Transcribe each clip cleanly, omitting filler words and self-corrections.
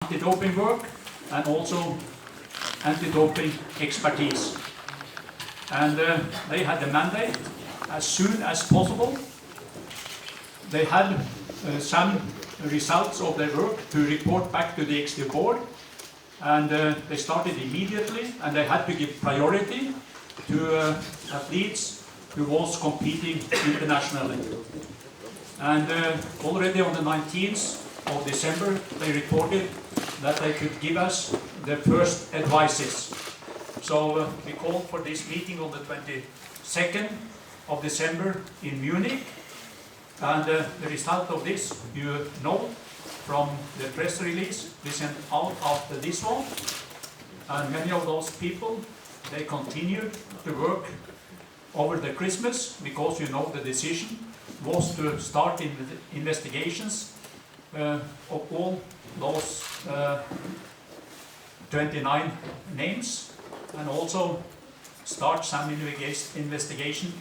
anti-doping work and also anti-doping expertise. And they had the mandate as soon as possible. They had some results of their work to report back to the XD board, and they started immediately, and they had to give priority to athletes who was competing internationally. And already on the 19th of December, they reported that they could give us the first advices. So we called for this meeting on the 22nd of December in Munich. And the result of this, you know from the press release we sent out after this one. And many of those people, they continued to work over the Christmas, because you know the decision was to start in the investigations of all those 29 names, and also start some investigation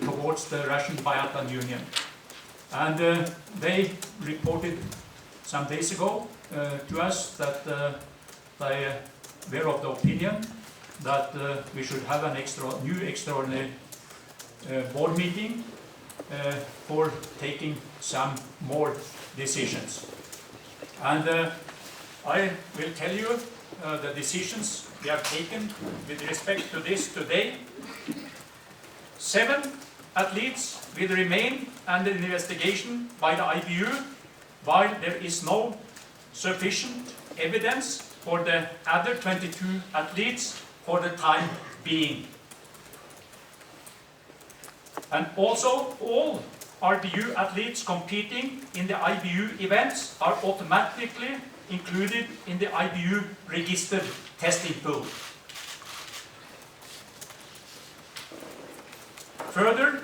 towards the Russian Biathlon Union. And they reported some days ago to us that they were of the opinion that we should have an new extraordinary board meeting for taking some more decisions. And I will tell you the decisions we have taken with respect to this today. 7 athletes will remain under investigation by the IBU while there is no sufficient evidence for the other 22 athletes for the time being. And also all RBU athletes competing in the IBU events are automatically included in the IBU registered testing pool. Further,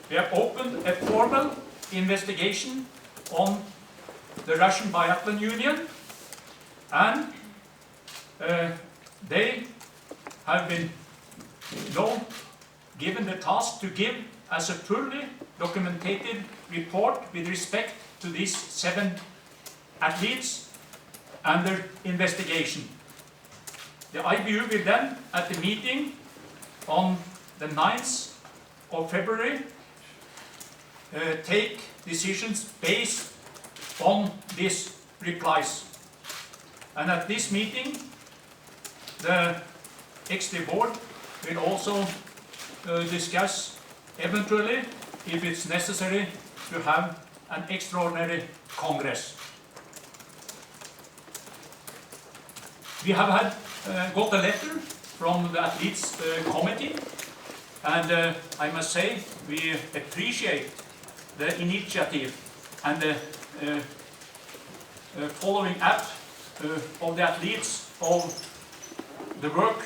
we have opened a formal investigation on the Russian Biathlon Union, and they have been given the task to give us a fully documented report with respect to these 7 athletes under investigation. The IBU will then, at the meeting on the 9th of February, take decisions based on these replies. And at this meeting, the XD board will also discuss eventually if it's necessary to have an extraordinary congress. We have got a letter from the athletes committee, and I must say we appreciate the initiative and the following up of the athletes of the work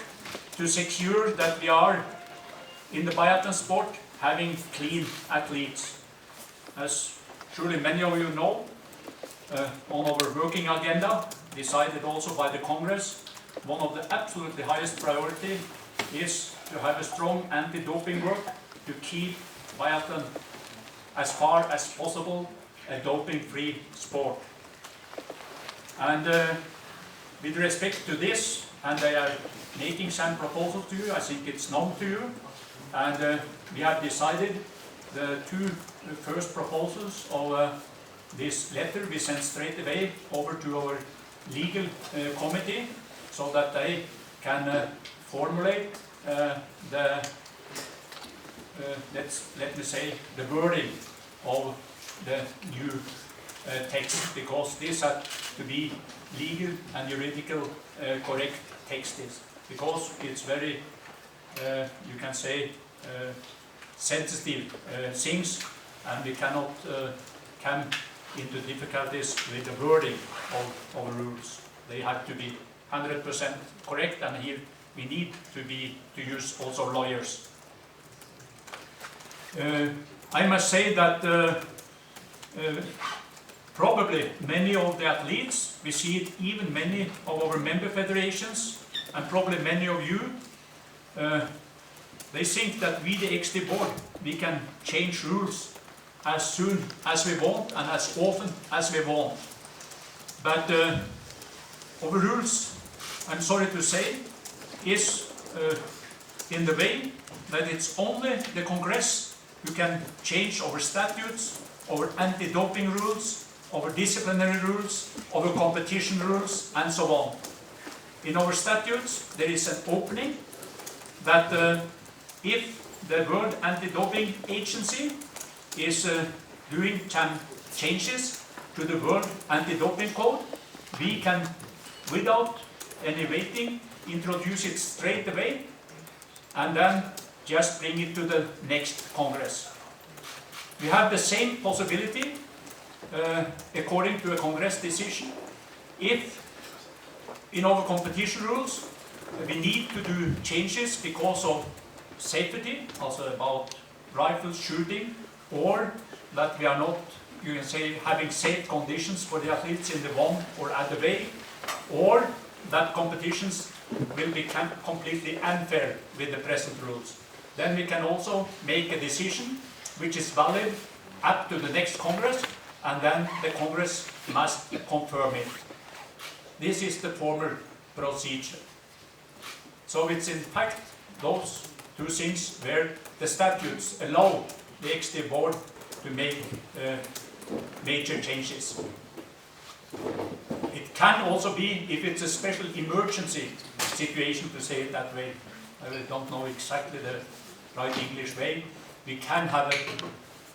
to secure that we are in the biathlon sport having clean athletes. As surely many of you know, on our working agenda, decided also by the Congress, one of the absolutely highest priority is to have a strong anti-doping work to keep biathlon as far as possible a doping-free sport. And with respect to this, and they are making some proposals to you, I think it's known to you, and we have decided the 2 first proposals of this letter we send straight away over to our legal committee, so that they can formulate let me say, the wording of the new text, because this has to be legal and juridical correct text, because it's very, you can say, sensitive things, and we cannot come into difficulties with the wording of our rules. They have to be 100% correct, and here we need to use also lawyers. I must say that probably many of the athletes, we see it even many of our member federations, and probably many of you, they think that we, the XD board, we can change rules as soon as we want and as often as we want. But our rules, I'm sorry to say, is in the way that it's only the Congress who can change our statutes, our anti-doping rules, our disciplinary rules, our competition rules, and so on. In our statutes, there is an opening that if the World Anti-Doping Agency is doing some changes to the World Anti-Doping Code, we can, without any waiting, introduce it straight away and then just bring it to the next Congress. We have the same possibility, according to a Congress decision, if in our competition rules we need to do changes because of safety, also about rifles shooting, or that we are not, you can say, having safe conditions for the athletes in the one or other way, or that competitions will become completely unfair with the present rules. Then we can also make a decision which is valid up to the next Congress, and then the Congress must confirm it. This is the former procedure. So it's in fact those two things where the statutes allow the executive board to make major changes. It can also be, if it's a special emergency situation, to say it that way. I don't know exactly the right English way. We can have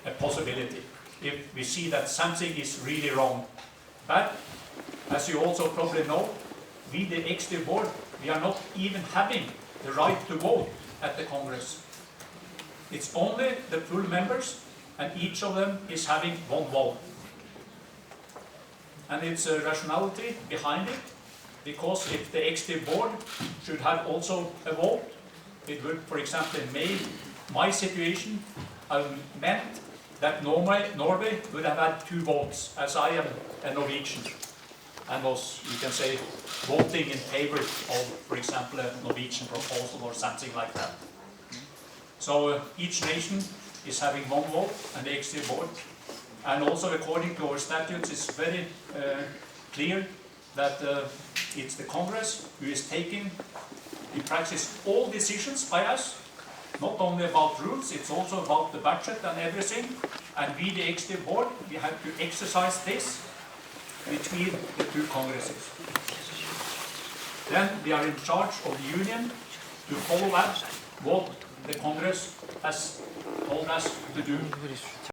a possibility if we see that something is really wrong. But as you also probably know, we, the executive board, we are not even having the right to vote at the Congress. It's only the full members, and each of them is having one vote. And it's a rationality behind it, because if the executive board should have also a vote, it would, for example, in my situation, meant that Norway would have had 2 votes, as I am a Norwegian, and was, you can say, voting in favor of, for example, a Norwegian proposal or something like that. So each nation is having one vote, and the executive board. And also, according to our statutes, it's very clear that it's the Congress who is taking, in practice, all decisions by us, not only about rules, it's also about the budget and everything. And we, the executive board, we have to exercise this between the 2 Congresses. Then we are in charge of the Union to follow up what the Congress has told us to do.